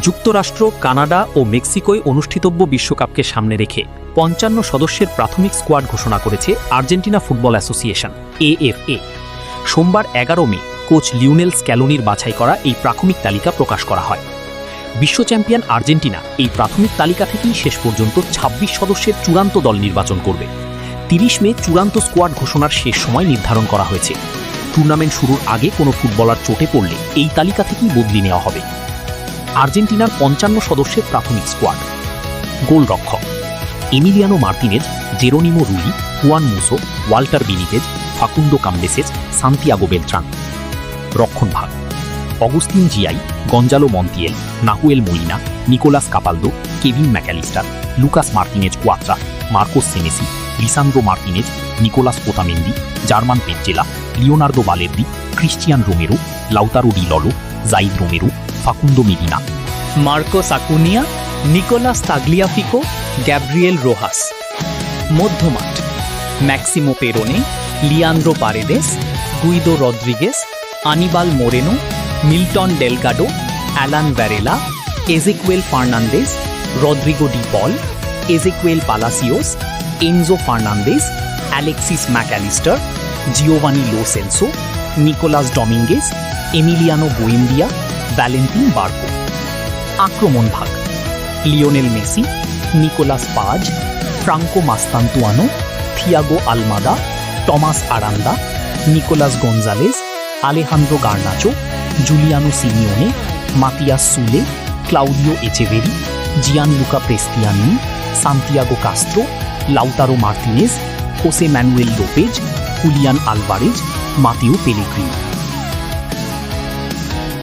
যুক্তরাষ্ট্র, কানাডা ও মেক্সিকোয় অনুষ্ঠিতব্য বিশ্বকাপকে সামনে রেখে ৫৫ সদস্যের প্রাথমিক স্কোয়াড ঘোষণা করেছে আর্জেন্টিনা ফুটবল অ্যাসোসিয়েশন AFA। সোমবার ১১ মে কোচ লিওনেল স্ক্যালোনির বাছাই করা এই প্রাথমিক তালিকা প্রকাশ করা হয়। বিশ্ব চ্যাম্পিয়ন আর্জেন্টিনা এই প্রাথমিক তালিকা থেকেই শেষ পর্যন্ত ২৬ সদস্যের চূড়ান্ত দল নির্বাচন করবে। ৩০ মে চূড়ান্ত স্কোয়াড ঘোষণার শেষ সময় নির্ধারণ করা হয়েছে। টুর্নামেন্ট শুরুর আগে কোনো ফুটবলার চোটে পড়লে এই তালিকা থেকেই বদলি নেওয়া হবে। আর্জেন্টিনার ৫৫ সদস্যের প্রাথমিক স্কোয়াড: গোলরক্ষক Emiliano Martinez, Jeronimo Rulli, Juan Musso, Walter Benitez, Facundo Cambeses, Santiago Beltran. রক্ষণভাগ: Agustin Giay, Gonzalo Montiel, Nahuel Molina, Nicolas Capaldo, Kevin Mac Allister, Lucas Martinez কোয়াত্রা, Marcos Senesi, Lisandro Martinez, Nicolas Otamendi, German Pezzella, Leonardo Balerdi, Cristian Romero, Lautaro Di Lollo, Zaid Romero, Facundo Medina, Marcos Acuna, Nicolas Tagliafico, Gabriel Rojas. মধ্যমাঠ: Maximo Perrone, Leandro Paredes, Guido Rodriguez, Anibal Moreno, Milton Delgado, Alan Varela, Ezequiel Fernandez, Rodrigo De Paul, Ezequiel Palacios, Enzo Fernandez, Alexis Mac Allister, Giovani Lo Celso, Nicolas Dominguez, Emiliano Buendia, Valentin Barco. আক্রমণ ভাগ: Lionel Messi, Nicolas Paz, Franco Mastantuono, Thiago Almada, Tomas Aranda, Nicolas Gonzalez, Alejandro Garnacho, Giuliano Simeone, Matias Soule, Claudio Echeverri, Gianluca Prestianni, Santiago Castro, Lautaro Martinez, Jose Manuel Lopez, Julian Alvarez, Mateo Pellegrini.